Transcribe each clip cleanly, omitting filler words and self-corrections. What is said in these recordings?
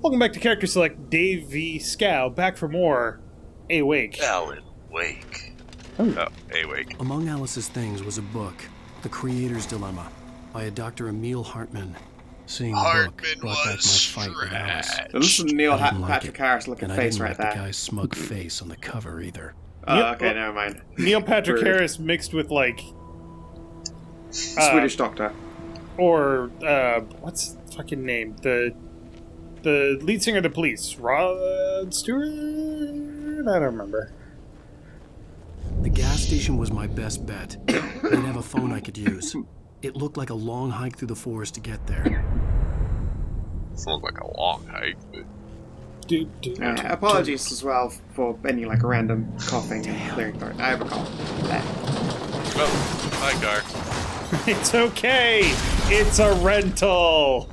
Welcome back to Character Select, Dave v. Skow, back for more Awake. Alan Wake. Awake. Among Alice's things was a book, The Creator's Dilemma, by a Dr. Emil Hartman. Seeing the book brought back my fight with Alice. This is Neil Patrick it. Harris looking And face I didn't right like there. the guy's smug face on the cover either. Oh, okay, never mind. Neil Patrick Harris mixed with, like... Swedish Doctor. Or, what's the fucking name? The lead singer of the Police. Rod Stewart? I don't remember. The gas station was my best bet. I didn't have a phone I could use. It looked like a long hike through the forest to get there. Sounds like a long hike, but... Apologies as well for any random coughing and clearing throat. I have a cough. Oh, hi, Gar. It's okay! It's a rental!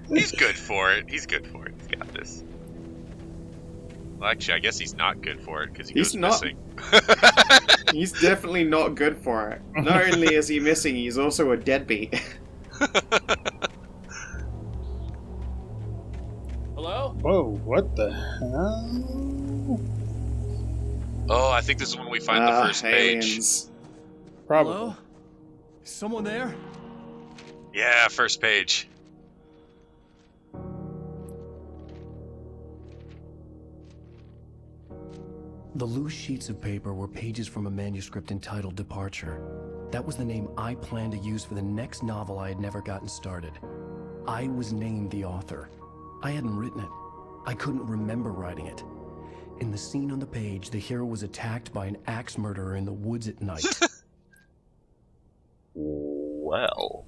He's good for it. He's good for it. He's got this. Well, actually, I guess he's not good for it because he goes missing. He's definitely not good for it. Not only is he missing, he's also a deadbeat. Hello? Whoa, what the hell? Oh, I think this is when we find the first page. Aliens. Probably. Hello? Is someone there? Yeah, first page. The loose sheets of paper were pages from a manuscript entitled Departure. That was the name I planned to use for the next novel I had never gotten started. I was named the author. I hadn't written it. I couldn't remember writing it. In the scene on the page, the hero was attacked by an axe murderer in the woods at night. Well.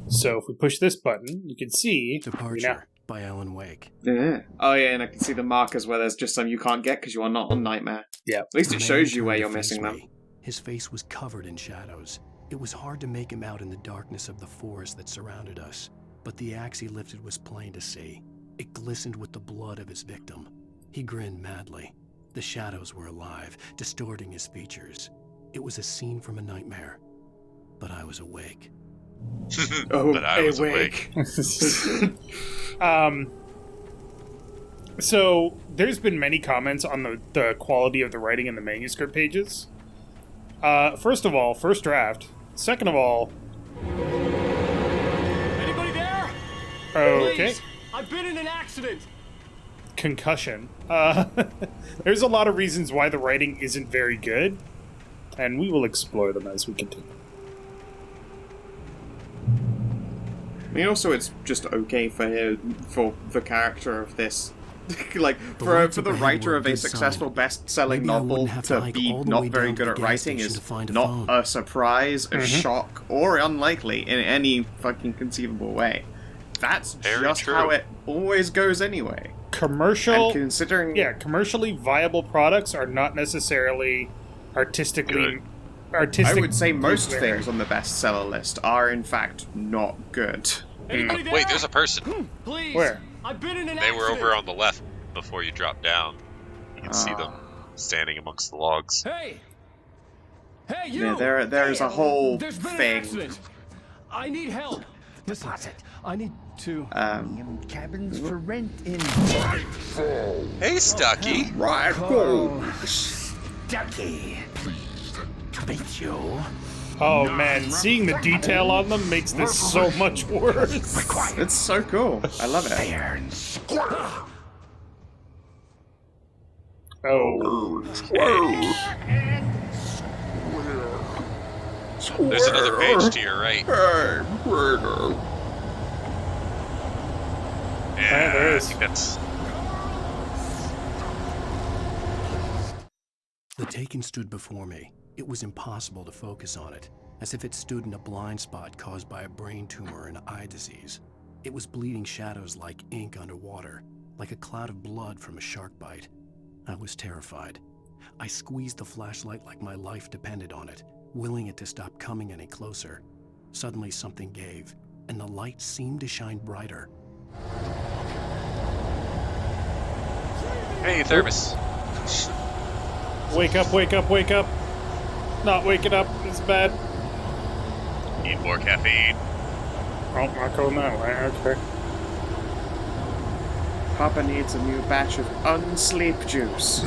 So if we push this button, you can see... Departure by Alan Wake. Yeah. Oh yeah, and I can see the markers where there's just some you can't get because you are not on Nightmare. Yeah. At least it The shows man you where turned you're to face missing them. me. His face was covered in shadows. It was hard to make him out in the darkness of the forest that surrounded us, but the axe he lifted was plain to see. It glistened with the blood of his victim. He grinned madly. The shadows were alive, distorting his features. It was a scene from a nightmare, but I was awake. Oh, But I was awake. So, there's been many comments on the quality of the writing in the manuscript pages. First of all, first draft. Second of all... Anybody there? Okay. Please, I've been in an accident. Concussion. There's a lot of reasons why the writing isn't very good, and we will explore them as we continue. I mean, also, it's just okay for the character of this. For the writer of a successful best-selling novel to be not very good at writing is not a surprise, a shock, or unlikely in any fucking conceivable way. That's just how it always goes anyway. Commercially viable products are not necessarily artistically. I would say most things on the bestseller list are, in fact, not good. Anybody there? Wait, there's a person. Please. Where? I've been in an They accident. were over on the left before you dropped down. You can see them standing amongst the logs. Hey, you! Yeah, there is a whole There's been an thing. accident. I need help. Listen, I need to... cabins for rent in Hey, Stucky. Ducky. Meet you. Oh man, seeing the detail on them makes this so much worse. It's so cool. I love it. Fair and squirrel. Oh. There's another page to your right. Yeah, there I is. think that's... The Taken stood before me. It was impossible to focus on it, as if it stood in a blind spot caused by a brain tumor and eye disease. It was bleeding shadows like ink underwater, like a cloud of blood from a shark bite. I was terrified. I squeezed the flashlight like my life depended on it, willing it to stop coming any closer. Suddenly something gave, and the light seemed to shine brighter. Hey, Thermos. Wake up, wake up, wake up. Not waking up is bad. Need more caffeine. Oh, not going that way, okay. Papa needs a new batch of unsleep juice.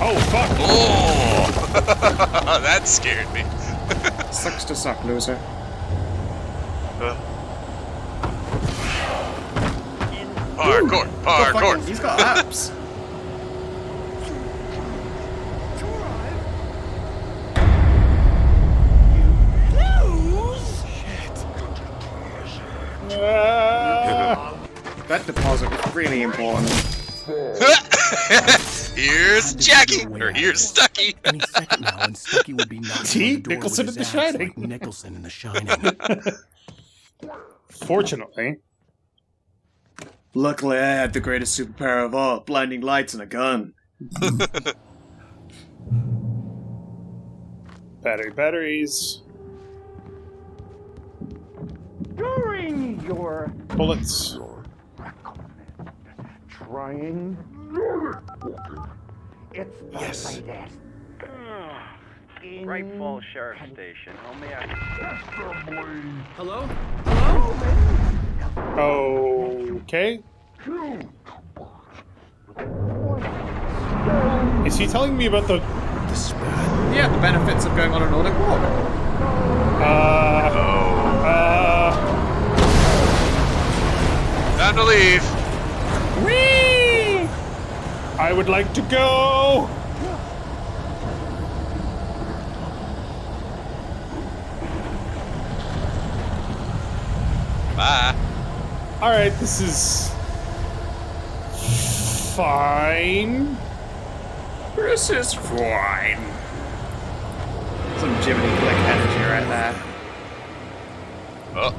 Oh, fuck! Oh! That scared me. Sucks to suck, loser. Parkour! Parkour! He's got apps. That deposit was really important. Here's Jackie! Or here's Stucky! Any second now, and Stucky would be knocking See? on the door Nicholson with in his The axe Shining. like Nicholson in The Shining. Fortunately. Luckily, I had the greatest superpower of all, blinding lights and a gun. Batteries. During your Bullets. trying, it's the Yes. latest. Rightful Sheriff Station. How may I? Hello? Okay. Is he telling me about the... The spread. Yeah, the benefits of going on a Nordic walk. Time to leave! Whee! I would like to go! Bye! Alright, this is... fine. This is fine. Some Jiminy Click energy right there. Oh.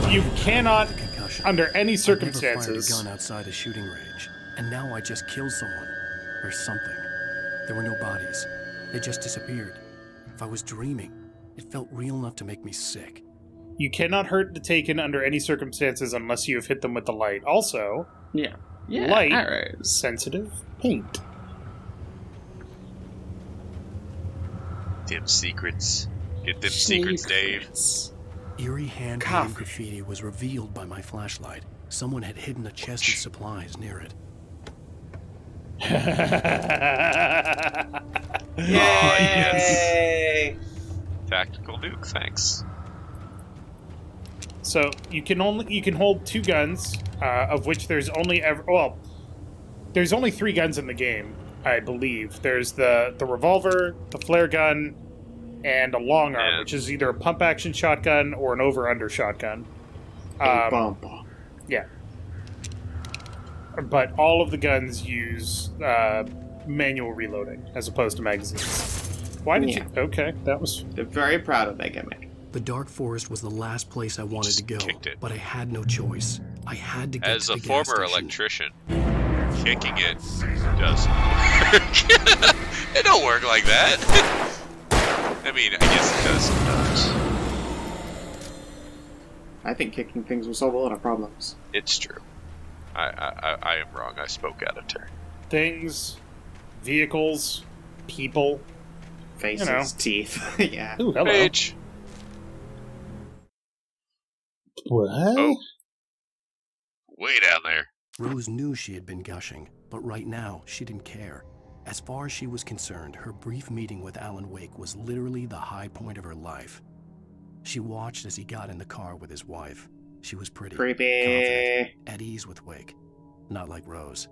You cannot, Concussion. under any I never circumstances... fired a gun outside a shooting range, and now I just killed someone. Or something. There were no bodies. They just disappeared. If I was dreaming, it felt real enough to make me sick. You cannot hurt the Taken under any circumstances unless you have hit them with the light. Also, Yeah. light, arrows. sensitive paint. Dim secrets. Get them secrets, Dave. Eerie hand-painted Coffee. graffiti was revealed by my flashlight. Someone had hidden a chest of supplies near it. Oh, yes. Tactical nuke, thanks. So you can hold 2 guns, of which there's only there's only 3 guns in the game, I believe. There's the revolver, the flare gun, and a long arm, Yeah. which is either a pump action shotgun or an over/under shotgun. Yeah. But all of the guns use manual reloading as opposed to magazines. Why did you? Okay, that was. They're very proud of their gimmick. The Dark Forest was the last place I wanted to go, kicked it. but I had no choice. I had to get As to a the gas former station. electrician, kicking it doesn't work. It don't work like that. I mean, I guess it does sometimes. I think kicking things will solve a lot of problems. It's true. I am wrong. I spoke out of turn. Things, vehicles, people. Faces, teeth. Yeah. Ooh, hello. Page. What? Oh. Way down there. Rose knew she had been gushing, but right now, she didn't care. As far as she was concerned, her brief meeting with Alan Wake was literally the high point of her life. She watched as he got in the car with his wife. She was pretty, Creepy. confident, at ease with Wake. Not like Rose.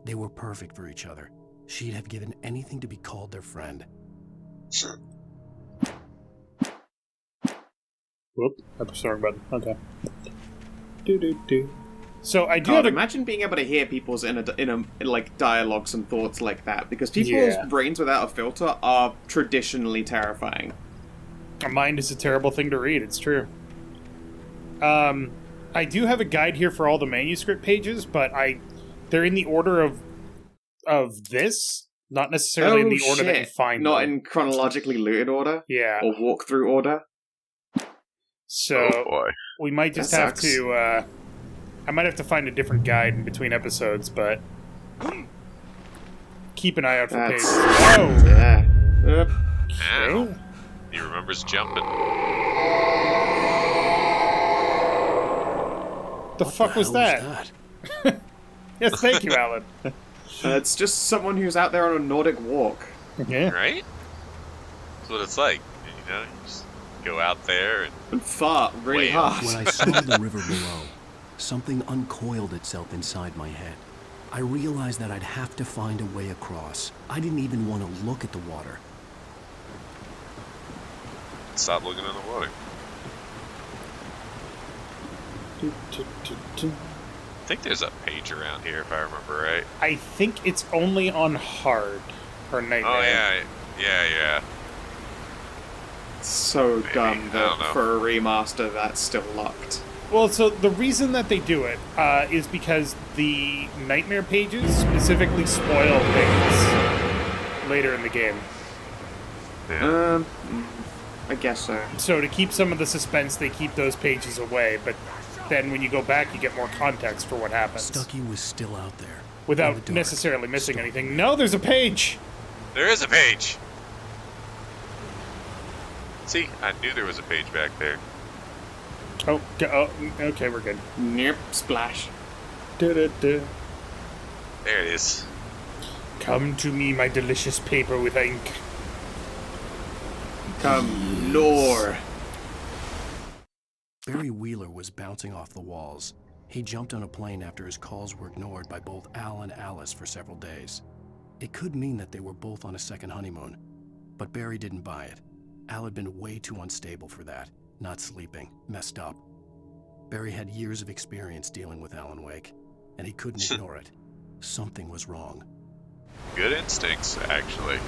They were perfect for each other. She'd have given anything to be called their friend. Whoop! I pushed the wrong button. Okay. Do. So I do God, have a. imagine being able to hear people's in like dialogues and thoughts like that, because people's brains without a filter are traditionally terrifying. A mind is a terrible thing to read. It's true. I do have a guide here for all the manuscript pages, but they're in the order of this, not necessarily in the order that you find Not them. in chronologically looted order. Yeah. Or walkthrough order. So Oh boy. we might just That have sucks. to I might have to find a different guide in between episodes, but keep an eye out for pages. Oh! Yeah. Yep. Ow. He remembers jumping. The fuck was that? Yes, thank you, Alan. It's just someone who's out there on a Nordic walk. Yeah. Right? That's what it's like. You know, you just go out there and... And fart really Whale. hard. When I saw the river below, something uncoiled itself inside my head. I realized that I'd have to find a way across. I didn't even want to look at the water. Stop looking in the water. I think there's a page around here, if I remember right. I think it's only on hard or nightmare. Oh, yeah. So dumb I don't that know. for a remaster that's still locked. Well, so the reason that they do it is because the nightmare pages specifically spoil things later in the game. Yeah. I guess so. So to keep some of the suspense, they keep those pages away, but then when you go back, you get more context for what happens. Stucky was still out there. in the Without dark. necessarily missing anything. No, there's a page! There is a page! See, I knew there was a page back there. Oh, okay, we're good. Yep, splash. Da-da-da. There it is. Come to me, my delicious paper with ink. Come, lore. Barry Wheeler was bouncing off the walls. He jumped on a plane after his calls were ignored by both Al and Alice for several days. It could mean that they were both on a second honeymoon, but Barry didn't buy it. Al had been way too unstable for that, not sleeping, messed up. Barry had years of experience dealing with Alan Wake, and he couldn't ignore it. Something was wrong. Good instincts, actually.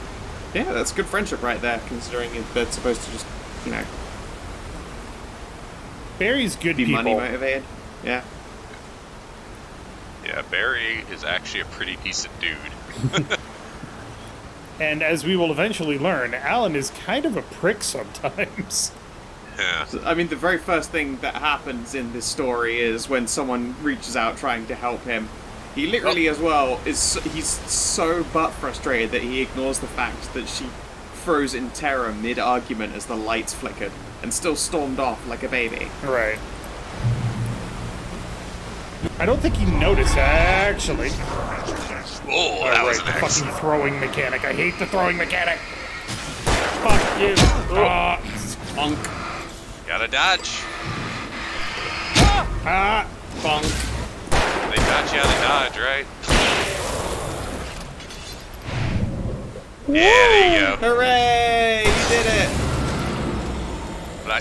Yeah, that's good friendship right there, considering they're supposed to just, you know, Barry's good be people. money motivated. Yeah. Yeah, Barry is actually a pretty decent dude. And as we will eventually learn, Alan is kind of a prick sometimes. Yeah. I mean, the very first thing that happens in this story is when someone reaches out trying to help him. He literally, as well, he's so butt frustrated that he ignores the fact that she froze in terror mid-argument as the lights flickered, and still stormed off like a baby. Right. I don't think he noticed, actually. Oh, that was an the axe. fucking throwing mechanic. I hate the throwing mechanic. Fuck you. Bonk. Gotta dodge. Bonk. They taught you how to dodge, right? Yeah, there you go. Hooray! You did it!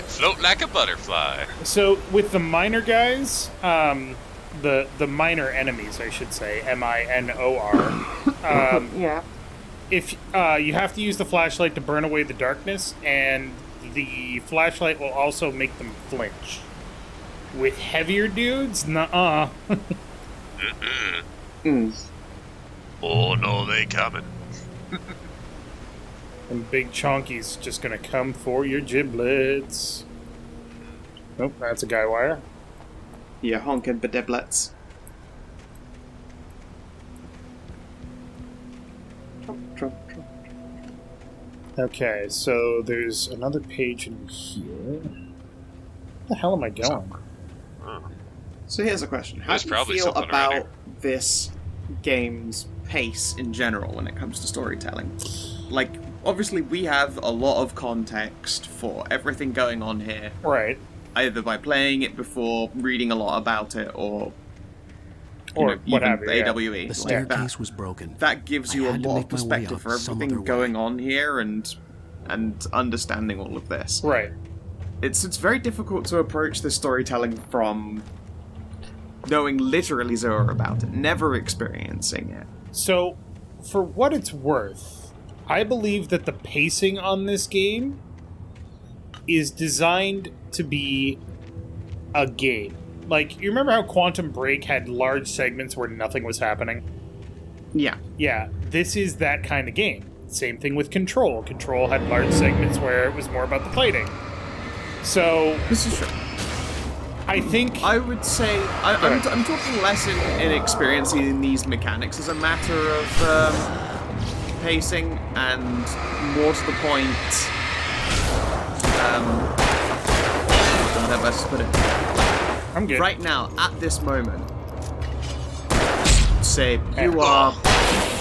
Float like a butterfly. So with the minor guys, the minor enemies, I should say, M-I-N-O-R. Yeah. If you have to use the flashlight to burn away the darkness, and the flashlight will also make them flinch. With heavier dudes, nuh-uh. Oh no, they coming. And Big Chonky's just gonna come for your giblets. Nope, that's a guy wire. You honking bedeblets. Okay, so there's another page in here. Where the hell am I going? So here's a question. How There's do you probably feel something around about this game's pace in general when it comes to storytelling? Like, obviously we have a lot of context for everything going on here, Right. either by playing it before, reading a lot about it, or Or what have you, yeah. AWE. The like staircase was broken. that gives I you a had to lot of make my way perspective out for some everything other going way. on here and understanding all of this. Right. It's very difficult to approach this storytelling from knowing literally zero about it, never experiencing it. So, for what it's worth, I believe that the pacing on this game is designed to be a game. Like, you remember how Quantum Break had large segments where nothing was happening? Yeah. Yeah, this is that kind of game. Same thing with Control. Control had large segments where it was more about the fighting. So, This is true. I think I would say I'm talking less in experiencing these mechanics as a matter of pacing and more to the point. I don't know how best to put it. I'm good. Right now, at this moment, say you are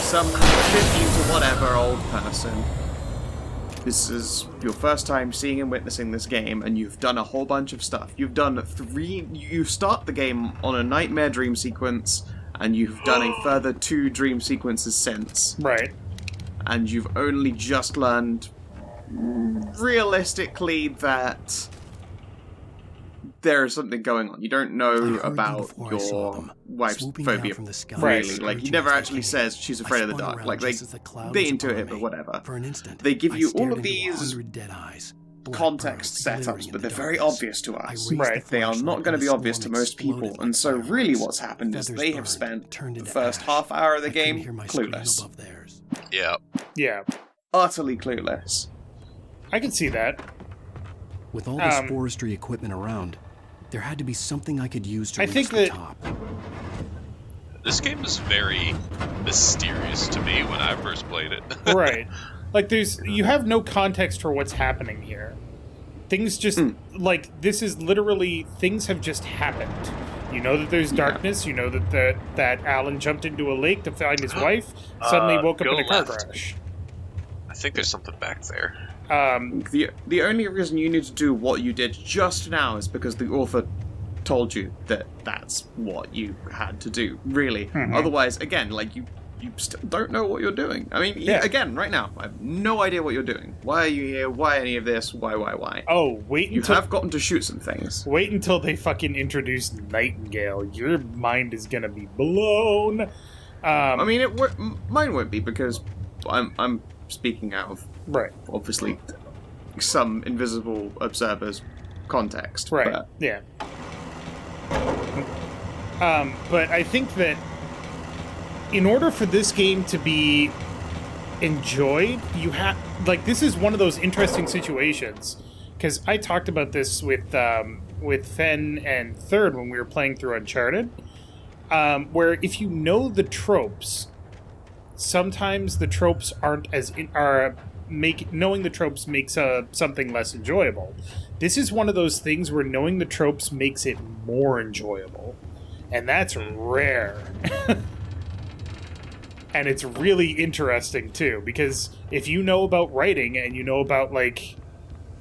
some 15 to whatever old person. This is your first time seeing and witnessing this game, and you've done a whole bunch of stuff. You've done you start the game on a nightmare dream sequence, and you've done a further 2 dream sequences since. Right. And you've only just learned, realistically, that there is something going on. You don't know about your wife's phobia, really. Like, he never actually says she's afraid of the dark. Like, they intuit it, but whatever. They give you all of these context setups, but they're very obvious to us. Right. They are not going to be obvious to most people, and so really what's happened is they have spent the first half hour of the game clueless. Yeah. Yeah. Utterly clueless. I can see that. With all this forestry equipment around, there had to be something I could use to reach the top. This game is very mysterious to me when I first played it. Right. Like, you have no context for what's happening here. Things just, like, this is literally, things have just happened. You know that there's darkness, you know that Alan jumped into a lake to find his wife, suddenly woke up in a car crash. I think there's something back there. The only reason you need to do what you did just now is because the author told you that that's what you had to do, really. Mm-hmm. Otherwise, again, like, you still don't know what you're doing. I mean, again, right now, I have no idea what you're doing. Why are you here? Why any of this? Why? Oh, wait until... You have gotten to shoot some things. Wait until they fucking introduce Nightingale. Your mind is gonna be blown. I mean, mine won't be, because I'm speaking out of, obviously, some invisible observer's context. Right, but... yeah. But I think that in order for this game to be enjoyed, you have... Like, this is one of those interesting situations. Because I talked about this with Fen and Third when we were playing through Uncharted. Where if you know the tropes... Sometimes the tropes aren't as knowing the tropes makes something less enjoyable. This is one of those things where knowing the tropes makes it more enjoyable, and that's rare. And it's really interesting too, because if you know about writing and you know about like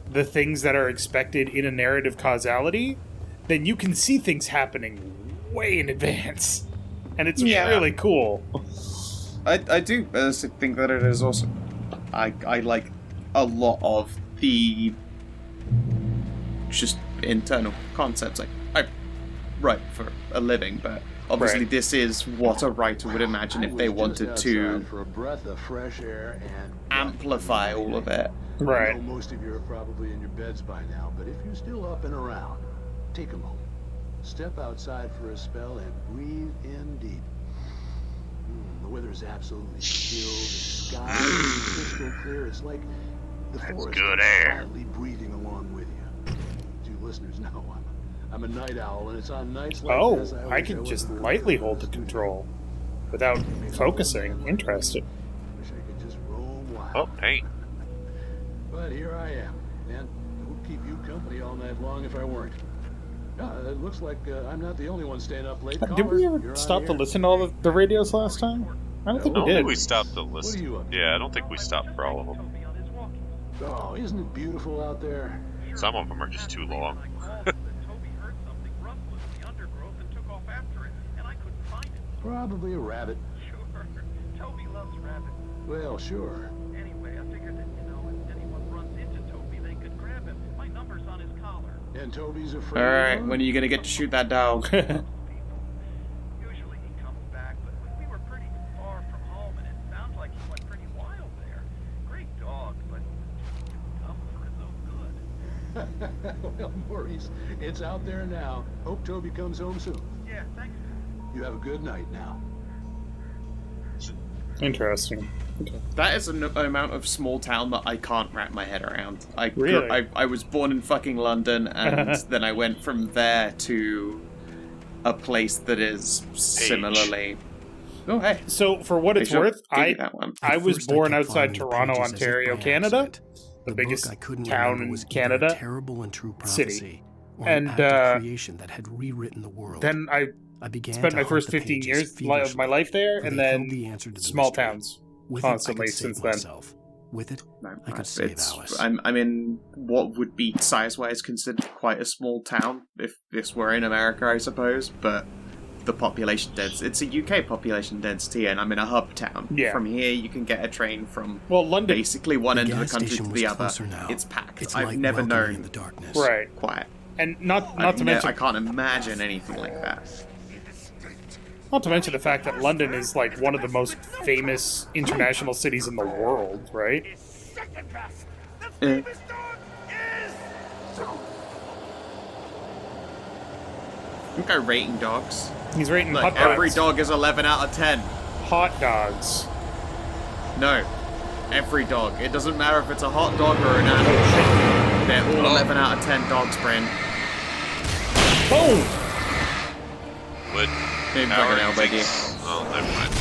the things that are expected in a narrative causality, then you can see things happening way in advance, and it's really cool. I do think that it is awesome. I like a lot of the just internal concepts. Like, I write for a living, but obviously this is what a writer would imagine if they wanted to for a breath of fresh air and amplify all of it. Right. I know most of you are probably in your beds by now, but if you're still up and around, take a moment. Step outside for a spell and breathe in deep. The weather is absolutely still. The sky is crystal clear. It's like the forest good is air. quietly breathing along with you. As you listeners know, I'm a night owl, and it's on nights like this I can just lightly hold the control without focusing. Interesting. Wish I could just roam wild. Oh, paint. But here I am, and it would keep you company all night long if I weren't. It looks like I'm not the only one staying up late. Did we ever stop to listen to all the radios last time? I don't think we I don't did. think we stopped to listen. What are you up to? Yeah, I don't think we stopped for all of them. Oh, isn't it beautiful out there? Some of them are just too long. Probably a rabbit. Sure. Toby loves rabbits. Well, sure. Anyway, I figured that, if anyone runs into Toby, they could grab him. My number's on his collar. And Toby's afraid. Alright, when are you gonna get to shoot that dog? Usually he comes back, but we were pretty far from home, and it sounds like he went pretty wild there. Great dog, but dumb for his own good. Well, Maurice, it's out there now. Hope Toby comes home soon. Yeah, thanks. You have a good night now. Interesting. That is an amount of small town that I can't wrap my head around. Really? I was born in fucking London, and then I went from there to a place that is similarly... Oh, hey. So, for what it's worth, I was First, born kept outside finding Toronto, pages as if Ontario, by Canada. accident. The book biggest I couldn't town remember in was either a Canada. terrible and true City. prophecy, or And, an act of creation that had rewritten the world. Then I began spent to my hunt first the 15 pages years of feverishly, my life there, for and they held then the answer to the small mystery. towns With it, I constantly could save since then. myself. With it, No, I could save it's- Alice. I'm in what would be size-wise considered quite a small town, if this were in America, I suppose, but the population density, it's a UK population density, and I'm in a hub town. Yeah. From here, you can get a train from London. basically one end of the gas country to station the was other. closer now. It's packed. It's I've like never welcoming in known the darkness. Right. quiet. And not to mention... I can't imagine anything like that. Not to mention the fact that London is like one of the most famous international cities in the world, right? Eh. I think I'm rating dogs. He's rating Like, hot dogs. every dog is 11 out of 10. Hot dogs. No. Every dog. It doesn't matter if it's a hot dog or an animal. They're all 11 out of 10 dogs, Bryn. Boom! Would Maybe Howard fucking elbow you. thinks- Oh, never mind.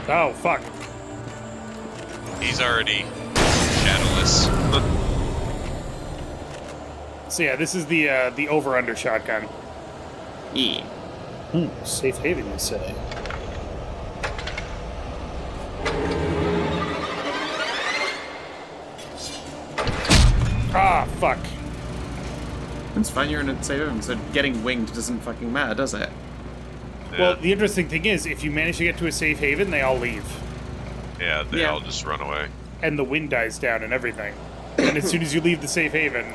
Oh, fuck. He's already shadowless. So yeah, this is the over-under shotgun. Yeah. Safe haven, you say? Ah, fuck. It's fine, you're in a safe haven, so getting winged doesn't fucking matter, does it? Well, the interesting thing is, if you manage to get to a safe haven, they all leave. Yeah, they Yeah. all just run away. And the wind dies down and everything. And as soon as you leave the safe haven,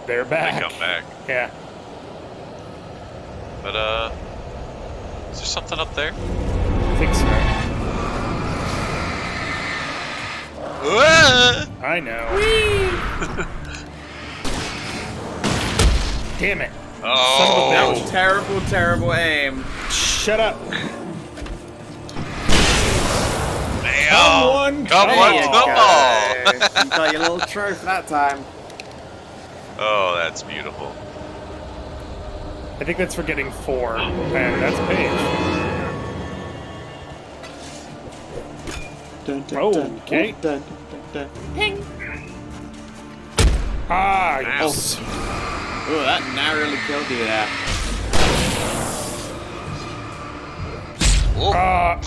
they're back. They come back. Yeah. But, is there something up there? I think so. Ah! I know. Damn it. Oh, That was terrible, terrible aim. Shut up. damn! Come Come on, on, There you come go. on! You got your little trophy that time. Oh, that's beautiful. I think that's for getting 4. And that's Paige. Okay. Ping. Ah, yes. Oh, that narrowly killed you there. Ah.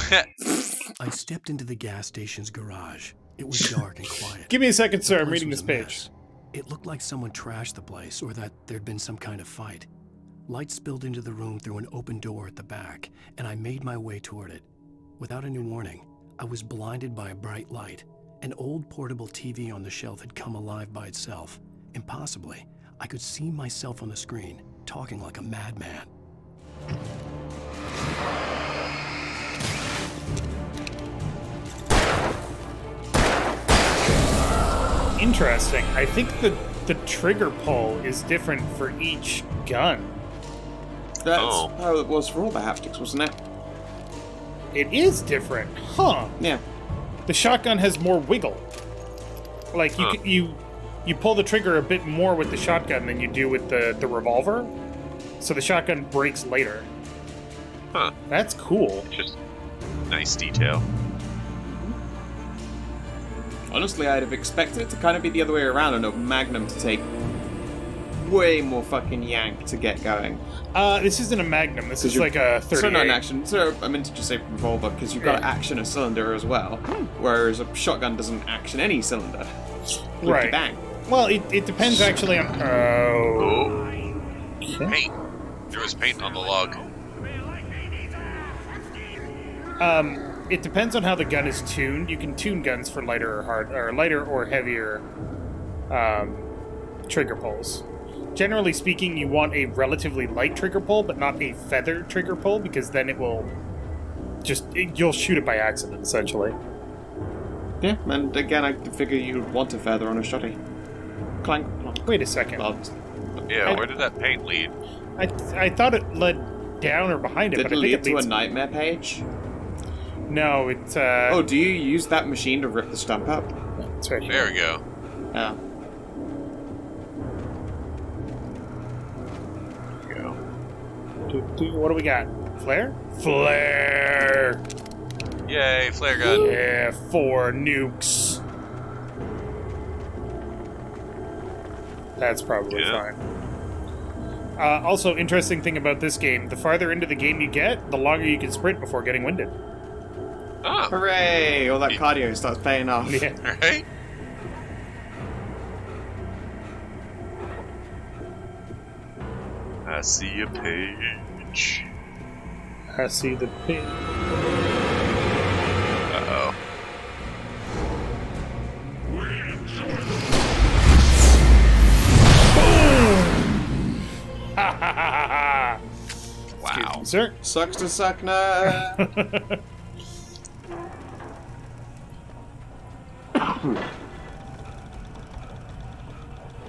I stepped into the gas station's garage. It was dark and quiet. Give me a second, sir. The I'm place reading was this a page. mess. It looked like someone trashed the place, or that there'd been some kind of fight. Light spilled into the room through an open door at the back, and I made my way toward it. Without any warning, I was blinded by a bright light. An old portable TV on the shelf had come alive by itself. Impossibly, I could see myself on the screen, talking like a madman. Interesting. I think the trigger pull is different for each gun. That's Oh. how it was for all the haptics, wasn't it? It is different. Huh. Yeah. The shotgun has more wiggle. Like, Huh. you pull the trigger a bit more with the shotgun than you do with the revolver. So the shotgun breaks later. Huh. That's cool. Just nice detail. Honestly, I'd have expected it to kind of be the other way around and a Magnum to take way more fucking yank to get going. This isn't a Magnum. This is you- like a 38. So not an action. So I meant to just say revolver because you've got to Yeah. action a cylinder as well, whereas a shotgun doesn't action any cylinder. Clicky Right. Bang. Well, it depends actually on... Oh. Oh. Paint. There was paint on the log. It depends on how the gun is tuned. You can tune guns for lighter or heavier trigger pulls. Generally speaking, you want a relatively light trigger pull, but not a feather trigger pull, because then it will you'll shoot it by accident, essentially. Yeah, and again, I figure you'd want a feather on a shotty. Clank, clank. Wait a second. Yeah, where did that paint lead? I thought it led down or behind it, Did but it I think lead it to leads... a nightmare page? No, it's Oh, do you use that machine to rip the stump up? it's right here. There we go. Yeah. What do we got? Flare? Flare! Yay, flare gun. Yeah, 4 nukes. That's probably Yeah. fine. Also, interesting thing about this game, the farther into the game you get, the longer you can sprint before getting winded. Oh, Hooray! All that cardio starts paying off. Yeah. right? I see a page. I see the pin. Uh-oh. Ha ha ha ha! Wow. Sir? Sucks to suck now.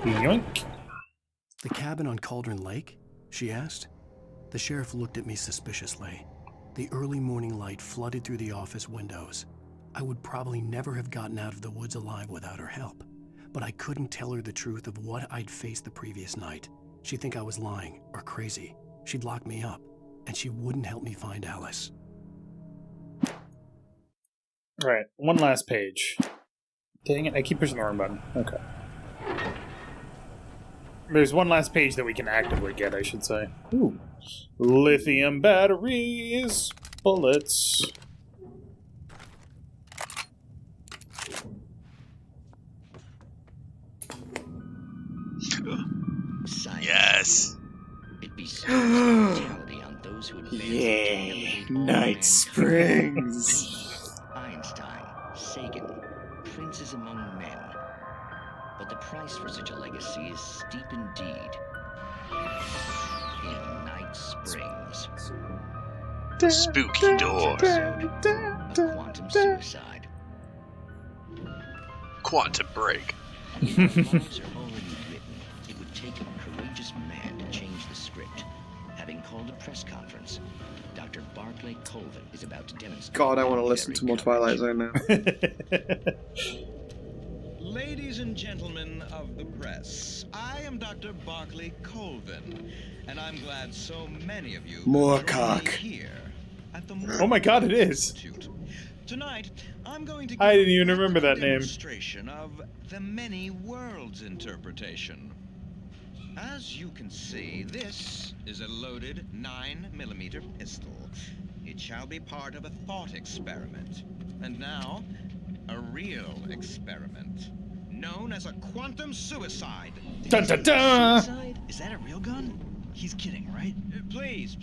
Yoink. The cabin on Cauldron Lake? She asked. The sheriff looked at me suspiciously. The early morning light flooded through the office windows. I would probably never have gotten out of the woods alive without her help, but I couldn't tell her the truth of what I'd faced the previous night. She'd think I was lying or crazy. She'd lock me up, and she wouldn't help me find Alice. Right, one last page. Dang it, I keep pushing the wrong button. Okay. There's one last page that we can actively get, I should say. Ooh. Lithium batteries. Bullets. Yes. It bestows immortality on those who advance Yay! and all Night mankind. Springs. Einstein, Sagan, princes among men. But the price for such a legacy is steep indeed. In Night Springs, Spooky doors. a quantum suicide. Quantum break. If our lives are already written, it would take a courageous man to change the script. Having called a press conference, Dr. Barclay Colvin is about to demonstrate. God, I want to that listen very to more courage. Twilight Zone now. Ladies and gentlemen of the press, I am Dr. Barclay Colvin, and I'm glad so many of you More could join me cock. here at the Oh my god, it is. Institute. Tonight, I'm going to give I didn't even a remember that name. demonstration of the many worlds interpretation. As you can see, this is a loaded 9mm pistol. It shall be part of a thought experiment. And now, a real experiment, known as a quantum suicide. Dun dun dun! Suicide? Is that a real gun? He's kidding, right? Please,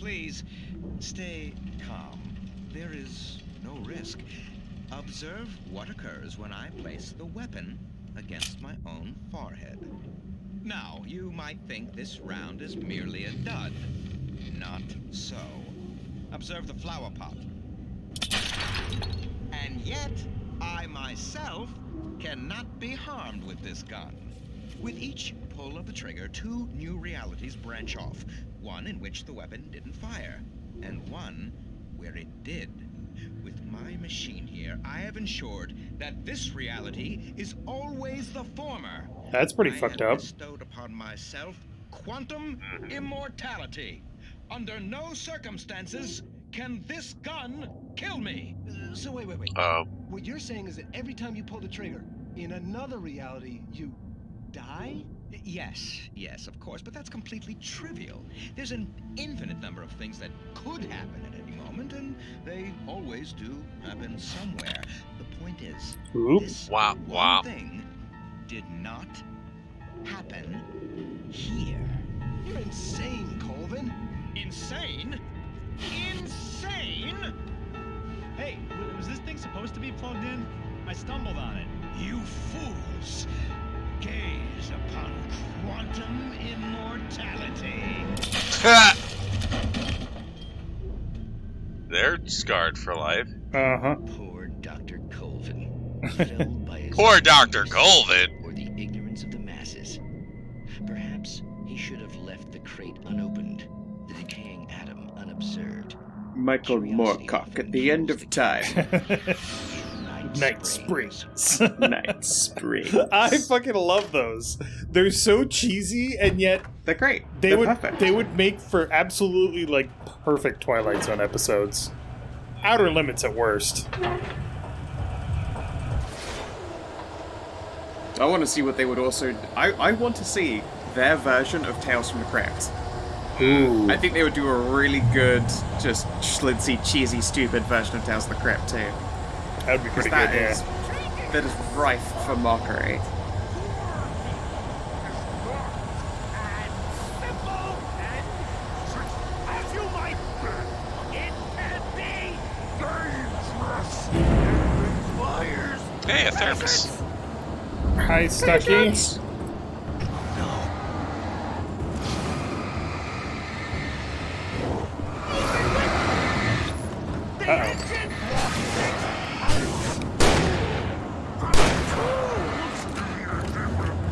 stay calm. There is no risk. Observe what occurs when I place the weapon against my own forehead. Now, you might think this round is merely a dud. Not so. Observe the flower pot. And yet, I myself cannot be harmed with this gun. With each pull of the trigger, 2 new realities branch off. One in which the weapon didn't fire, and one where it did. With my machine here, I have ensured that this reality is always the former. That's pretty I fucked have up. bestowed upon myself quantum immortality. Under no circumstances can this gun kill me. So wait. What you're saying is that every time you pull the trigger, in another reality, you die? Yes, of course, but that's completely trivial. There's an infinite number of things that could happen at any moment, and they always do happen somewhere. The point is, Oop. this Wow. one thing did not happen here. You're insane, Colvin. Insane? Insane? Hey, was this thing supposed to be plugged in? I stumbled on it. You fools! Gaze upon quantum immortality. They're scarred for life. Uh-huh. Poor Dr. Colvin, felled by his Poor Dr. ignorance Colvin. or the ignorance of the masses. Perhaps he should have left the crate unopened, the decaying atom unobserved. Michael Moorcock at the end of time. Night Springs. Night Springs. I fucking love those. They're so cheesy, and yet they're great. They're perfect. They would make for absolutely like perfect Twilight Zone episodes. Outer Limits at worst. I want to see what they would also... I want to see their version of Tales from the Crypt. Ooh. I think they would do a really good, just schlitzy, cheesy, stupid version of Tales from the Crypt, too. That would be pretty good, yeah. That is rife for mockery. Hey, a thermos. Hi, Stucky. Uh-oh.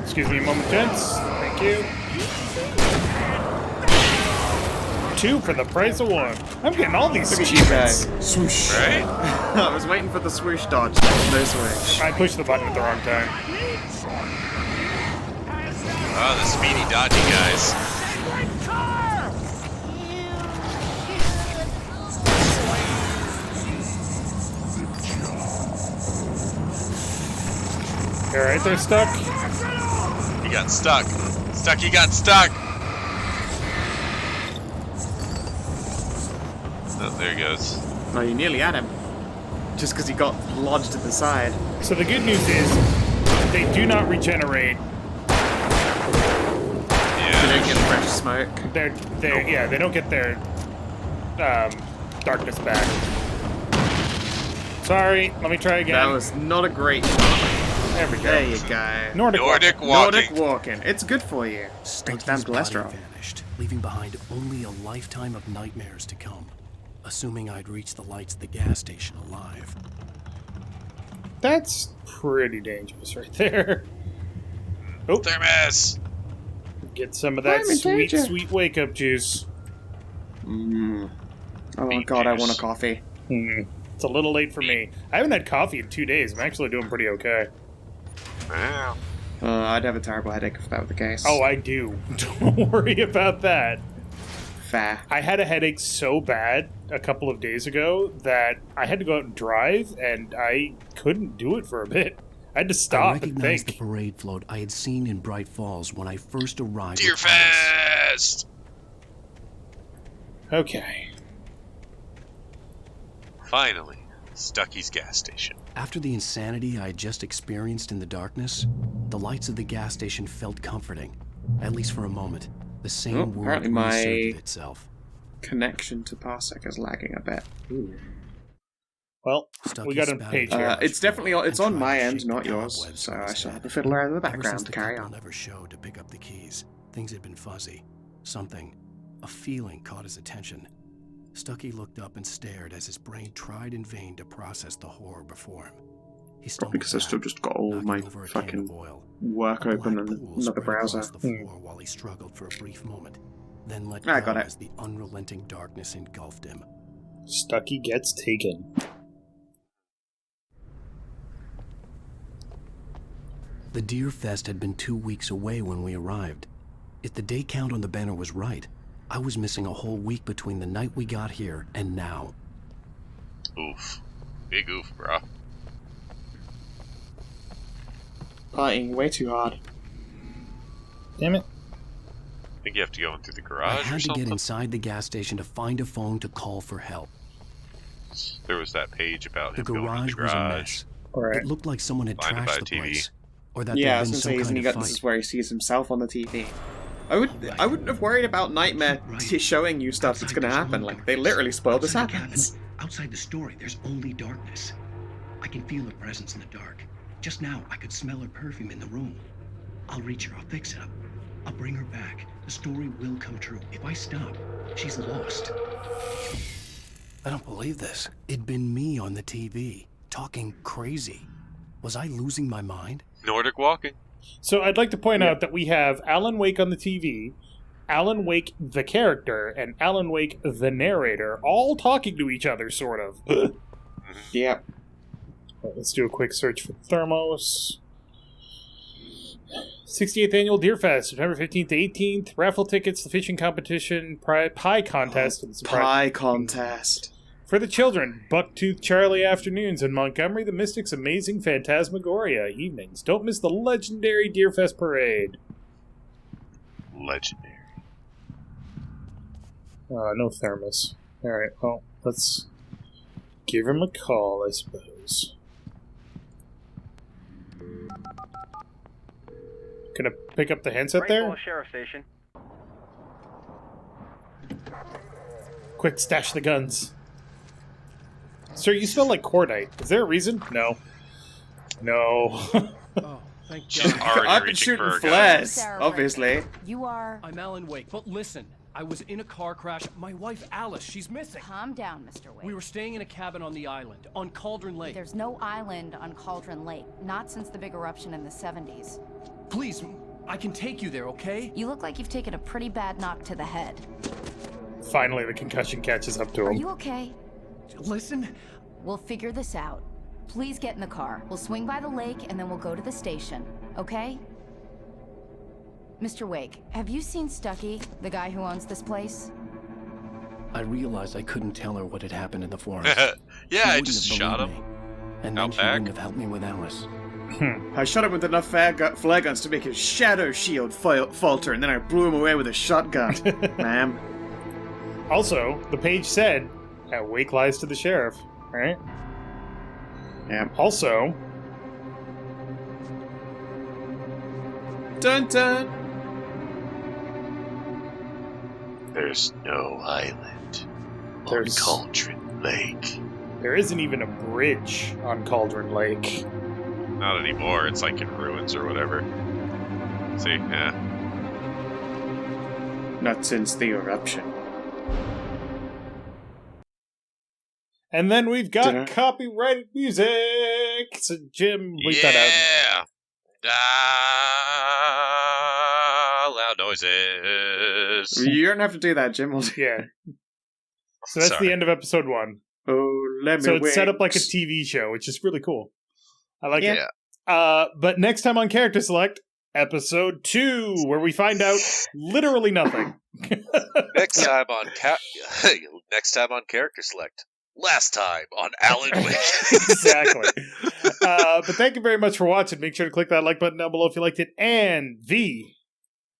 Excuse me a moment, gents. Thank you. 2 for the price of 1. I'm getting all these achievements. Swoosh. Right? I was waiting for the swoosh dodge. No swoosh. I pushed the button at the wrong time. Oh, the speedy, dodgy guys. Alright, they're stuck. He got stuck. Stucky got stuck. Oh, there he goes. Oh, you nearly had him. Just because he got lodged at the side. So the good news is, they do not regenerate. They don't get fresh smoke. They don't get their darkness back. Sorry, let me try again. That was not a great shot. There we go. There you go. Nordic walking. Nordic walking. It's good for you. Brings down cholesterol. Vanished, leaving behind only a lifetime of nightmares to come. Assuming I'd reach the lights at the gas station alive. That's pretty dangerous right there. Oh, thermos. Get some of that sweet wake-up juice. Oh my god, I want a coffee. It's a little late for me. I haven't had coffee in 2 days. I'm actually doing pretty okay. Wow. I'd have a terrible headache if that were the case. Oh, I do. Don't worry about that. Fair. I had a headache so bad a couple of days ago that I had to go out and drive, and I couldn't do it for a bit. I had to stop and think. I recognized the parade float I had seen in Bright Falls when I first arrived. Deerfest! Okay. Finally, Stucky's gas station. After the insanity I had just experienced in the darkness, the lights of the gas station felt comforting, at least for a moment. The same world reasserted itself. Connection to Parsec is lagging a bit. Ooh. Well, we got a page here. It's definitely on my end, not yours. So I shall have the fiddler in the background. Carry on. Never showed to pick up the keys. Things had been fuzzy. Something, a feeling, caught his attention. Stucky looked up and stared as his brain tried in vain to process the horror before him. He Probably because I've still just got all my fucking work open and another browser. The floor while he struggled for a brief moment, then let go as the unrelenting darkness engulfed him. Stucky gets taken. The Deer Fest had been 2 weeks away when we arrived. If the day count on the banner was right, I was missing a whole week between the night we got here and now. Oof. Big oof, bro. Partying way too hard. Damn it. I think you have to go in through the garage I or had to something? get inside the gas station to find a phone to call for help. There was that page about him The going in the garage was a garage. mess. Right. It looked like someone had Blinded trashed by the TV. place. Or that Yeah, I there'd was been gonna say, some kind of this is fight. where he sees himself on the TV. I wouldn't have worried about Nightmare showing you stuff that's gonna happen. Like, they literally spoiled this happens. Outside the story, there's only darkness. I can feel her presence in the dark. Just now, I could smell her perfume in the room. I'll reach her, I'll fix it up. I'll bring her back. The story will come true. If I stop, she's lost. I don't believe this. It'd been me on the TV, talking crazy. Was I losing my mind? Nordic walking. So I'd like to point out that we have Alan Wake on the TV, Alan Wake the character and Alan Wake the narrator all talking to each other, sort of. Yeah. Right, let's do a quick search for Thermos. 68th Annual Deer Fest, September 15th to 18th. Raffle tickets, the fishing competition, pie contest. And Pie contest. For the children, Bucktooth Charlie afternoons in Montgomery, the Mystics Amazing Phantasmagoria evenings. Don't miss the legendary Deer Fest parade. Legendary. No Thermos. Alright, well, let's give him a call, I suppose. Gonna pick up the handset there? Rainbow Sheriff Station. Quick, stash the guns. Sir, you smell like cordite. Is there a reason? No. No. Oh, thank She's God. already I've been reaching shooting for a gun. flares, Sarah obviously. Bradford. You are... I'm Alan Wake, but listen. I was in a car crash. My wife, Alice, she's missing. Calm down, Mr. Wake. We were staying in a cabin on the island, on Cauldron Lake. There's no island on Cauldron Lake. Not since the big eruption in the 70s. Please, I can take you there, okay? You look like you've taken a pretty bad knock to the head. Finally, the concussion catches up to Are him. you okay? Listen. We'll figure this out. Please get in the car. We'll swing by the lake and then we'll go to the station, okay? Mr. Wake, have you seen Stucky, the guy who owns this place? I realized I couldn't tell her what had happened in the forest. Yeah, She I wouldn't just have shot believed him. me. And Out then she back. wouldn't have helped me with Alice. I shot him with enough flare guns to make his shadow shield falter, and then I blew him away with a shotgun. Ma'am. Also, the page said, Wake lies to the sheriff, right? Yeah. Also, Dun dun! There's no island There's- on Cauldron Lake. there isn't even a bridge on Cauldron Lake. Not anymore. It's like in ruins or whatever. See? Yeah. Not since the eruption. And then we've got Dinner. copyrighted music! So, Jim, bleep that out. Yeah! Loud noises. You don't have to do that, Jim. Will do. Yeah. So that's Sorry. the end of episode 1. Oh, let me So it's set wait. up like a TV show, which is really cool. I like Yeah. it. But next time on Character Select, episode 2, where we find out literally nothing. Next time on Character Select. Last time on Alan Wake. Exactly. But thank you very much for watching. Make sure to click that like button down below if you liked it. And V,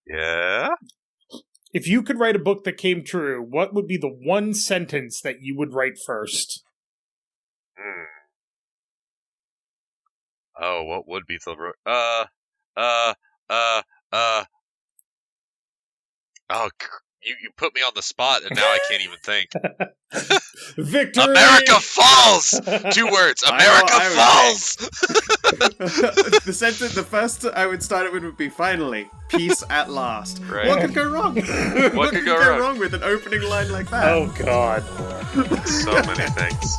Yeah? if you could write a book that came true, what would be the one sentence that you would write first? Oh, what would be the... Oh, you put me on the spot, and now I can't even think. Victory! America falls! 2 words. America I falls! The first I would start it with would be finally, peace at last. Right. What could go wrong? What could go wrong? with an opening line like that? Oh, God. So many things.